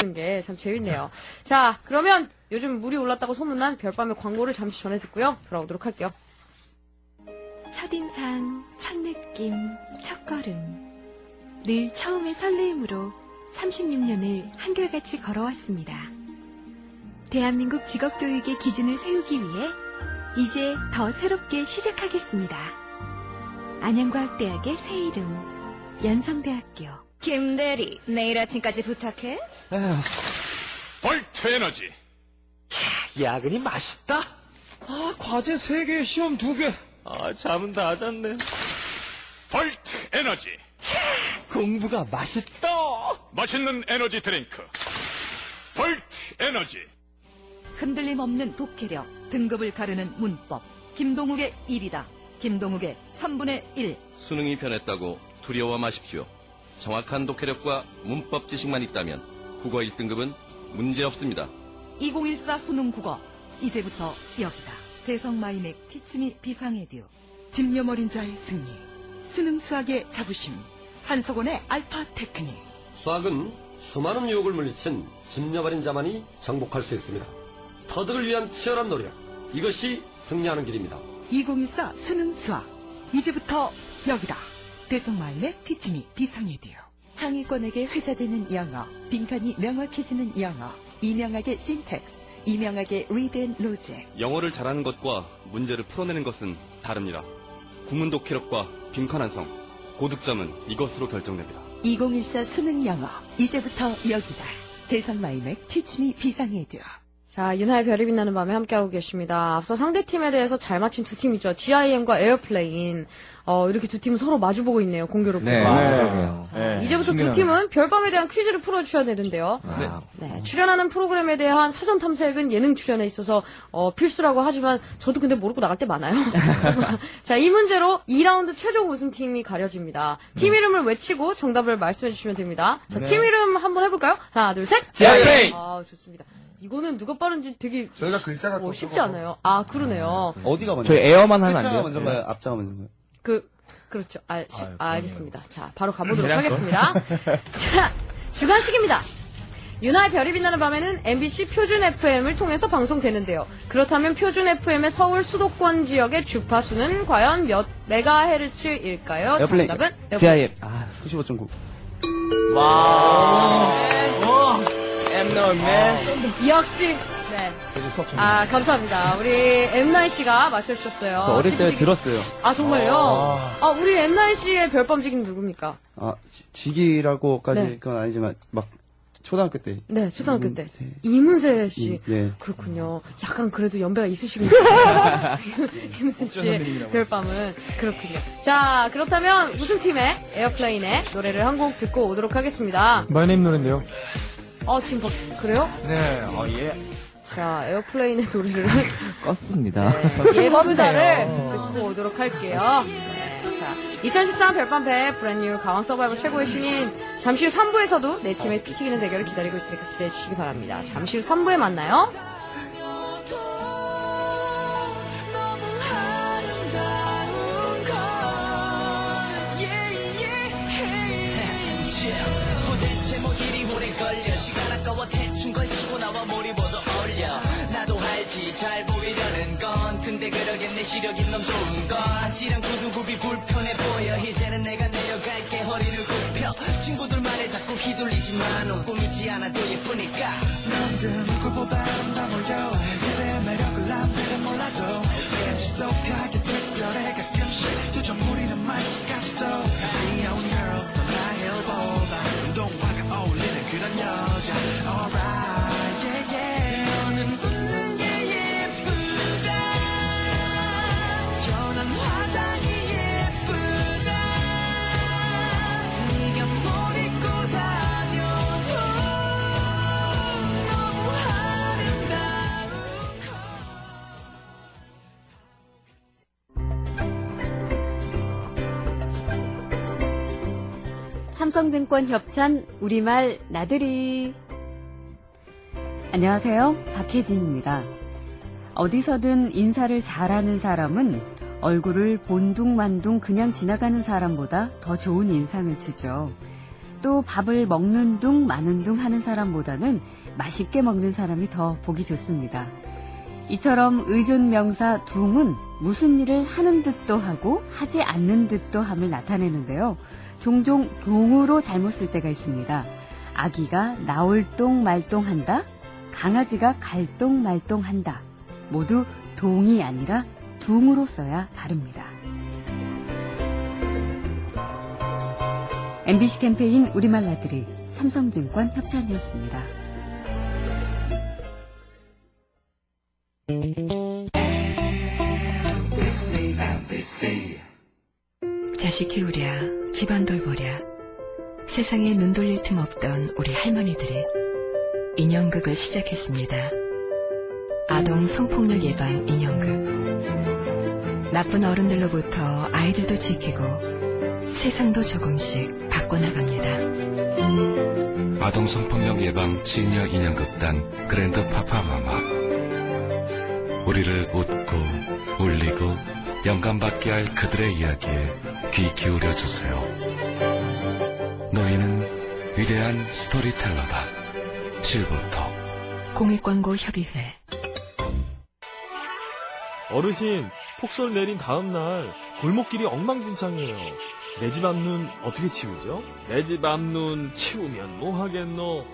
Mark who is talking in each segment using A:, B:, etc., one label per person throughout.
A: 보여주는 게 참 재밌네요. 자, 그러면 요즘 물이 올랐다고 소문난 별밤의 광고를 잠시 전해 듣고요. 돌아오도록 할게요.
B: 첫인상, 첫느낌, 첫걸음. 늘 처음의 설레임으로 36년을 한결같이 걸어왔습니다. 대한민국 직업교육의 기준을 세우기 위해 이제 더 새롭게 시작하겠습니다. 안양과학대학의 새 이름, 연성대학교.
C: 김대리, 내일 아침까지 부탁해.
D: 볼트 에너지.
E: 야근이 맛있다. 과제 3개, 시험 2개. 잠은 다 잤네.
D: 볼트 에너지.
E: 공부가 맛있다.
D: 맛있는 에너지 드링크. 볼트 에너지.
F: 흔들림 없는 독해력, 등급을 가르는 문법. 김동욱의 1이다. 김동욱의 3분의 1.
G: 수능이 변했다고 두려워 마십시오. 정확한 독해력과 문법 지식만 있다면 국어 1등급은 문제없습니다.
F: 2014 수능 국어. 이제부터 여기다. 대성마이맥 티치미 비상에듀.
H: 집념 어린 자의 승리. 수능 수학의 자부심. 한석원의 알파 테크닉.
I: 수학은 수많은 유혹을 물리친 집념 어린 자만이 정복할 수 있습니다. 터득을 위한 치열한 노력. 이것이 승리하는 길입니다.
H: 2014 수능 수학. 이제부터 여기다. 대성마을의 티치미 비상에듀.
B: 상위권에게 회자되는 영어, 빈칸이 명확해지는 영어. 이명학의 신텍스, 이명학의 리드 앤 로직.
G: 영어를 잘하는 것과 문제를 풀어내는 것은 다릅니다. 구문 독해력과 빈칸 완성, 고득점은 이것으로 결정됩니다.
B: 2014 수능 영어, 이제부터 여기다. 대성마이맥 티치미 비상에듀.
A: 자, 윤하의 별이 빛나는 밤에 함께하고 계십니다. 앞서 상대팀에 대해서 잘 맞힌 두 팀이죠. GIM과 에어플레인. 이렇게 두 팀은 서로 마주보고 있네요. 공교롭게. 이제부터 두 팀은 별밤에 대한 퀴즈를 풀어주셔야 되는데요. 네, 출연하는 프로그램에 대한 사전 탐색은 예능 출연에 있어서 필수라고 하지만 저도 근데 모르고 나갈 때 많아요. 자, 이 문제로 2라운드 최종 우승팀이 가려집니다. 팀 이름을 외치고 정답을 말씀해 주시면 됩니다. 자, 팀 이름 한번 해볼까요? 하나, 둘, 셋!
G: GIM!
A: 좋습니다. 이거는 누가 빠른지 되게
J: 저희가 글자가
A: 쉽지 않아요. 그러네요.
J: 어디가 먼저?
K: 저희 에어만 하면 안
J: 글자가
K: 돼요?
J: 먼저인가요? 앞자가 먼저인가요?
A: 그렇죠. 알겠습니다. 자, 바로 가보도록 하겠습니다. 자, 주간식입니다. 윤하의 별이 빛나는 밤에는 MBC 표준 FM을 통해서 방송되는데요. 그렇다면 표준 FM의 서울 수도권 지역의 주파수는 과연 몇 메가헤르츠일까요?
K: 에어플레인.
A: 정답은
K: GIM.
J: 95.9.
K: 엠너맨.
A: 역시. 네. 감사합니다. 우리 M9 씨가 맞춰주셨어요.
J: 저 어릴 때 들었어요.
A: 정말요? 우리 M9 씨의 별밤지기는 누굽니까?
J: 지기라고까지
A: 네.
J: 그건 아니지만 막 초등학교 때.
A: 네, 초등학교 때. 이문세 씨.
J: 네.
A: 그렇군요. 약간 그래도 연배가 있으시군요. 이문세 씨의 별밤은. 그렇군요. 자, 그렇다면 우승팀의 에어플레인의 노래를 한 곡 듣고 오도록 하겠습니다.
K: 마이네임 노래인데요.
A: 지금 그래요?
K: 네, 예.
A: 자, 에어플레인의 노래를
K: 껐습니다.
A: 예쁘다를 듣고 오도록 할게요. 네, 자, 2013 별밤배 브랜뉴 가왕 서바이벌 최고의 신인. 잠시 후 3부에서도 네 팀의 피 튀기는 대결을 기다리고 있으니까 기대해 주시기 바랍니다. 잠시 후 3부에 만나요.
E: 도대체 뭐 이리 오래 걸려. 시간 아까워 대충 걸치고 나와 머리 보도 어울려. 나도 알지 잘 보이려는 건. 근데 그러겠네 시력이 너무 좋은 건. 아찔한 구두굽이 불편해 보여. 이제는 내가 내려갈게 허리를 굽혀. 친구들 말에 자꾸 휘둘리지만 꿈이지 않아도 예쁘니까. 넌 그 누구보다 아름다워요. 그대의 매력을 남들은 몰라도 내겐 지독하게 특별해. 가끔씩 조정 부리는 말투까지도 귀여운 girl 넌 나의 일보다 운동화가 어울리는 그런 여자. Alright yeah yeah. 너는 웃는 게 예쁘다. 연한 화장이 예쁘다. 네가 뭘 입고 다녀도 너무 아름다운
L: 삼성증권 협찬 우리말 나들이. 안녕하세요. 박혜진입니다. 어디서든 인사를 잘하는 사람은 얼굴을 본둥만둥 그냥 지나가는 사람보다 더 좋은 인상을 주죠. 또 밥을 먹는 둥 마는 둥 하는 사람보다는 맛있게 먹는 사람이 더 보기 좋습니다. 이처럼 의존명사 둥은 무슨 일을 하는 듯도 하고 하지 않는 듯도 함을 나타내는데요. 종종 동으로 잘못 쓸 때가 있습니다. 아기가 나올똥 말똥한다, 강아지가 갈똥말똥한다. 모두 동이 아니라 둥으로 써야 다릅니다. MBC 캠페인 우리말 나들이 삼성증권 협찬이었습니다.
M: 자식 키우랴, 집안 돌보랴, 세상에 눈 돌릴 틈 없던 우리 할머니들이 인형극을 시작했습니다. 아동 성폭력 예방 인형극. 나쁜 어른들로부터 아이들도 지키고 세상도 조금씩 바꿔나갑니다.
N: 아동 성폭력 예방 시니어 인형극단 그랜드 파파마마. 우리를 웃고 울리고 영감받게 할 그들의 이야기에 귀 기울여주세요. 너희는 위대한 스토리텔러다. 실버톱
M: 공익광고협의회.
O: 어르신, 폭설 내린 다음 날 골목길이 엉망진창이에요. 내 집 앞눈 어떻게 치우죠? 내 집 앞눈 치우면 뭐 하겠노?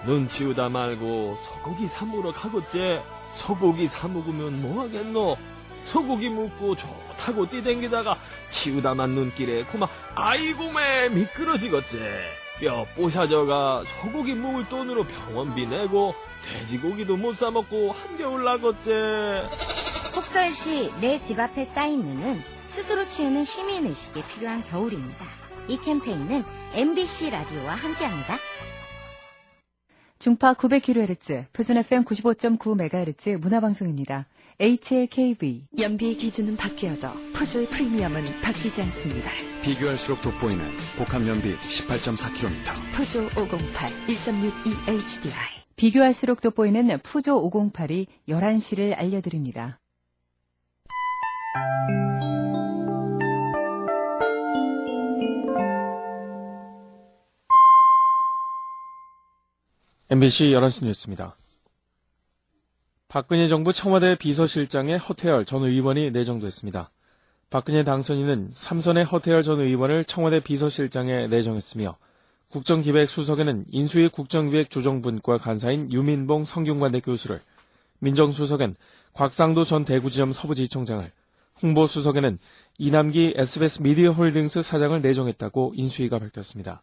O: 눈 치우다 말고 소고기 사 먹으러 가겠제. 소고기 사 먹으면 뭐 하겠노? 소고기 먹고 좋다고 뛰댕기다가 치우다만 눈길에 그만 아이고 매 미끄러지겠제. 뼈 부셔져가 소고기 먹을 돈으로 병원비 내고 돼지고기도 못 사 먹고 한겨울 나겠제.
C: 폭설 시 내 집 앞에 쌓인 눈은 스스로 치우는 시민의식이 필요한 겨울입니다. 이 캠페인은 MBC 라디오와 함께합니다.
P: 중파 900kHz, 표준 FM 95.9MHz 문화방송입니다. HLKV.
B: 연비의 기준은 바뀌어도 푸조의 프리미엄은 바뀌지 않습니다.
Q: 비교할수록 돋보이는 복합 연비 18.4km.
B: 푸조 508 1.62 HDI.
P: 비교할수록 돋보이는 푸조 508이 11시를 알려드립니다.
O: MBC 11시 뉴스입니다. 박근혜 정부 청와대 비서실장에 허태열 전 의원이 내정됐습니다. 박근혜 당선인은 삼선의 허태열 전 의원을 청와대 비서실장에 내정했으며 국정기획수석에는 인수위 국정기획조정분과 간사인 유민봉 성균관대 교수를, 민정수석엔 곽상도 전 대구지점 서부지청장을, 홍보수석에는 이남기 SBS 미디어홀딩스 사장을 내정했다고 인수위가 밝혔습니다.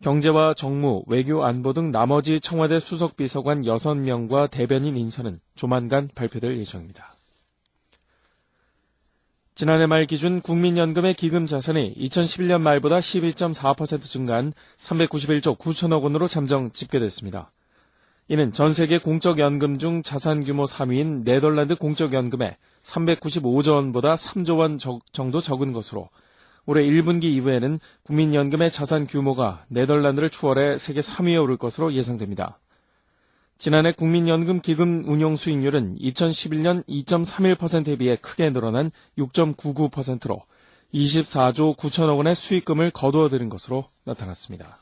O: 경제와 정무, 외교, 안보 등 나머지 청와대 수석비서관 6명과 대변인 인선은 조만간 발표될 예정입니다. 지난해 말 기준 국민연금의 기금 자산이 2011년 말보다 12.4% 증가한 391조 9천억 원으로 잠정 집계됐습니다. 이는 전 세계 공적연금 중 자산 규모 3위인 네덜란드 공적연금의 395조 원보다 3조 원 정도 적은 것으로 올해 1분기 이후에는 국민연금의 자산 규모가 네덜란드를 추월해 세계 3위에 오를 것으로 예상됩니다. 지난해 국민연금 기금 운용 수익률은 2011년 2.31%에 비해 크게 늘어난 6.99%로 24조 9천억 원의 수익금을 거두어들인 것으로 나타났습니다.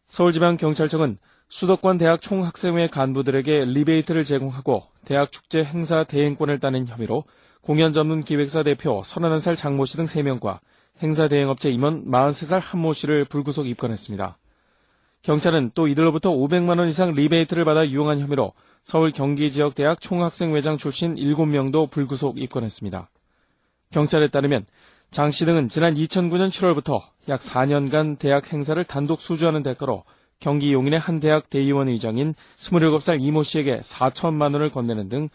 O: 서울지방경찰청은 수도권 대학 총학생회 간부들에게 리베이트를 제공하고 대학 축제 행사 대행권을 따낸 혐의로 공연 전문 기획사 대표 31살 장모 씨 등 3명과 행사 대행업체 임원 43살 한모 씨를 불구속 입건했습니다. 경찰은 또 이들로부터 500만 원 이상 리베이트를 받아 유용한 혐의로 서울 경기 지역 대학 총학생회장 출신 7명도 불구속 입건했습니다. 경찰에 따르면 장 씨 등은 지난 2009년 7월부터 약 4년간 대학 행사를 단독 수주하는 대가로 경기 용인의 한 대학 대의원 의장인 27살 이모 씨에게 4천만 원을 건네는 등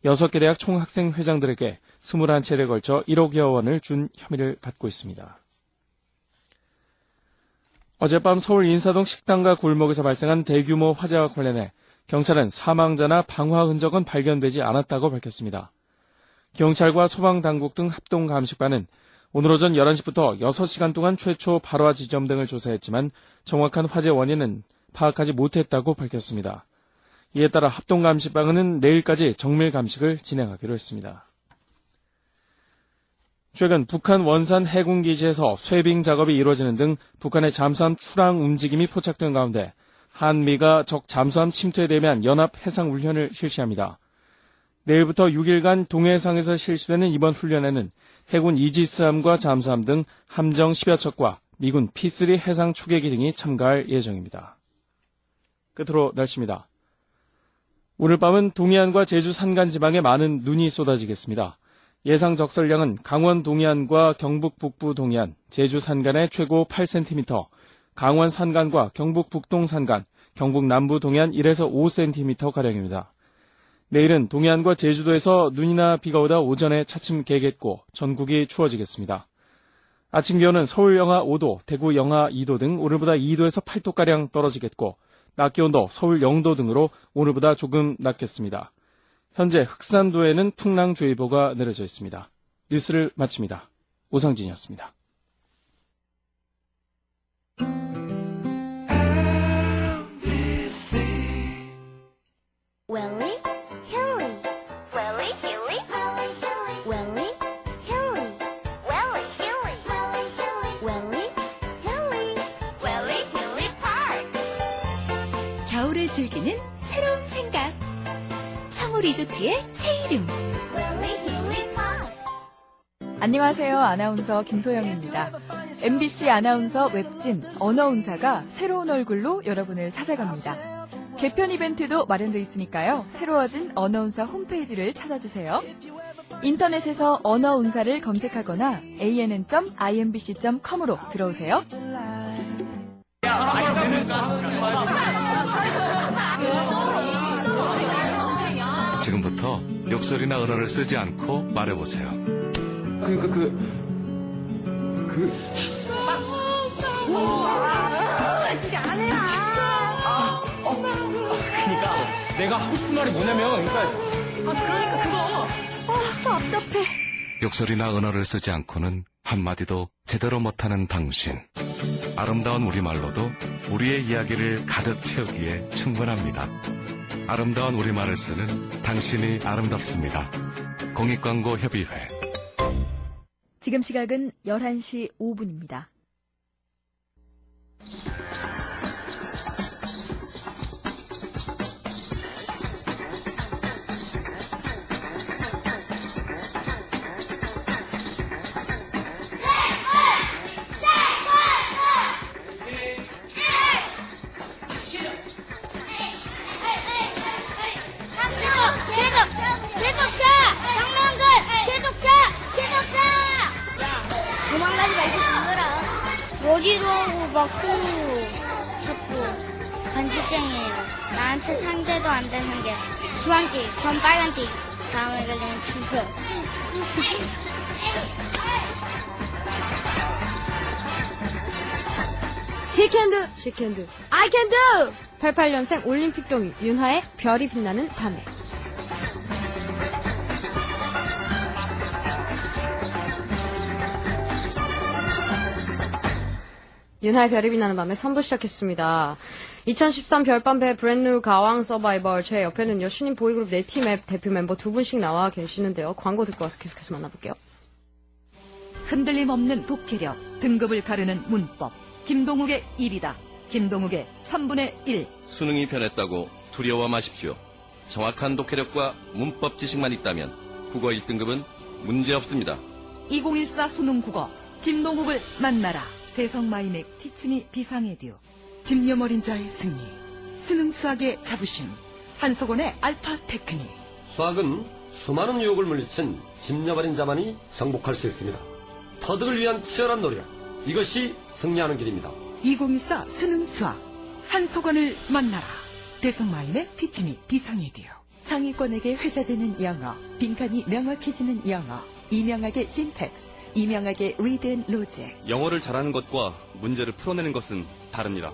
O: 6개 대학 총학생회장들에게 21차례에 걸쳐 1억여 원을 준 혐의를 받고 있습니다. 어젯밤 서울 인사동 식당과 골목에서 발생한 대규모 화재와 관련해 경찰은 사망자나 방화 흔적은 발견되지 않았다고 밝혔습니다. 경찰과 소방당국 등 합동감식반은 오늘 오전 11시부터 6시간 동안 최초 발화 지점 등을 조사했지만 정확한 화재 원인은 파악하지 못했다고 밝혔습니다. 이에 따라 합동감식반은 내일까지 정밀 감식을 진행하기로 했습니다. 최근 북한 원산 해군기지에서 쇠빙 작업이 이루어지는 등 북한의 잠수함 출항 움직임이 포착된 가운데 한미가 적 잠수함 침투에 대비한 연합 해상훈련을 실시합니다. 내일부터 6일간 동해상에서 실시되는 이번 훈련에는 해군 이지스함과 잠수함 등 함정 10여 척과 미군 P3 해상 초계기 등이 참가할 예정입니다. 끝으로 날씨입니다. 오늘 밤은 동해안과 제주 산간 지방에 많은 눈이 쏟아지겠습니다. 예상 적설량은 강원 동해안과 경북 북부 동해안, 제주 산간에 최고 8cm, 강원 산간과 경북 북동 산간, 경북 남부 동해안 1에서 5cm가량입니다. 내일은 동해안과 제주도에서 눈이나 비가 오다 오전에 차츰 개겠고 전국이 추워지겠습니다. 아침 기온은 서울 영하 5도, 대구 영하 2도 등 오늘보다 2도에서 8도가량 떨어지겠고 낮 기온도 서울 0도 등으로 오늘보다 조금 낮겠습니다. 현재 흑산도에는 풍랑주의보가 내려져 있습니다. 뉴스를 마칩니다. 오상진이었습니다.
R: Welly, Hilly, Welly, Hilly, Welly, Hilly, Welly, Hilly, Welly, Hilly, Welly, Hilly Park.
M: 겨울을 즐기는 새로운 생각. 성우 리조트의 새 이름.
R: Welly, Hilly Park.
P: 안녕하세요. 아나운서 김소영입니다. MBC 아나운서 웹진 언어운사가 새로운 얼굴로 여러분을 찾아갑니다. 개편 이벤트도 마련되어 있으니까요. 새로워진 언어운사 홈페이지를 찾아주세요. 인터넷에서 언어운사를 검색하거나 ann.imbc.com으로 들어오세요.
N: 지금부터 욕설이나 언어를 쓰지 않고 말해보세요.
R: 이게 안 해요.
K: 그러니까 내가 하고 싶은 말이 뭐냐면
R: 그러니까 그거. 답답해.
N: 욕설이나 언어를 쓰지 않고는 한마디도 제대로 못하는 당신. 아름다운 우리말로도 우리의 이야기를 가득 채우기에 충분합니다. 아름다운 우리말을 쓰는 당신이 아름답습니다. 공익광고협의회.
S: 지금 시각은 11시 5분입니다.
R: 도망가지 말고 죽어라. 머리로 하고 막 손으로 잡고 반지쟁이에요. 나한테 상대도 안 되는 게 주황띠, 전 빨간띠. 다음에 걸리면 죽어요.
A: He can do, she can do, I can do! 88년생 올림픽 동의 윤하의 별이 빛나는 밤에. 윤하의 별이 빛나는 밤에 3부 시작했습니다. 2013 별밤배 브랜뉴 가왕 서바이벌 제 옆에는요 신인 보이그룹 4팀의 대표 멤버 2분씩 나와 계시는데요. 광고 듣고 와서 계속해서 만나볼게요.
F: 흔들림 없는 독해력, 등급을 가르는 문법. 김동욱의 1이다. 김동욱의 3분의 1.
G: 수능이 변했다고 두려워 마십시오. 정확한 독해력과 문법 지식만 있다면 국어 1등급은 문제없습니다.
F: 2014 수능 국어. 김동욱을 만나라. 대성마이맥 티츠니 비상에듀.
H: 집념 어린 자의 승리, 수능 수학의 자부심, 한석원의 알파 테크닉.
I: 수학은 수많은 유혹을 물리친 집념 어린 자만이 정복할 수 있습니다. 터득을 위한 치열한 노력, 이것이 승리하는 길입니다.
H: 2014 수능 수학, 한석원을 만나라. 대성마이맥 티츠니 비상에듀.
B: 상위권에게 회자되는 영어, 빈칸이 명확해지는 영어, 이명학의 신텍스, 이명학의 리드 앤 로직.
G: 영어를 잘하는 것과 문제를 풀어내는 것은 다릅니다.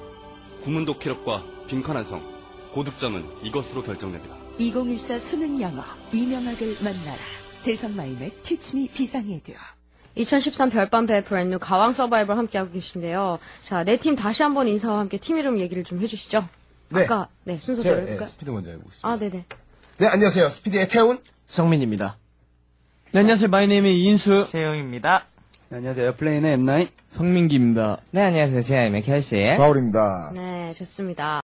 G: 구문 독해력과 빈칸 완성, 고득점은 이것으로 결정됩니다.
B: 2014 수능 영어, 이명학을 만나라. 대성마이맥 티치미 비상에듀.
A: 2013 별밤배 브랜뉴 가왕 서바이벌 함께하고 계신데요. 자, 네 팀 다시 한번 인사와 함께 팀 이름 얘기를 좀 해주시죠.
K: 네.
A: 아까 순서대로
K: 제가
A: 해볼까요?
K: 스피드 먼저 해보겠습니다.
A: 아, 네네.
K: 네, 안녕하세요. 스피드의 태훈, 성민입니다.
T: 네, 안녕하세요. 마이네임의 이인수.
U: 세영입니다.
J: 네, 안녕하세요. 에어플레인의 M9.
T: 성민기입니다.
U: 네, 안녕하세요. 제아임의 결씨.
V: 바울입니다.
A: 네, 좋습니다.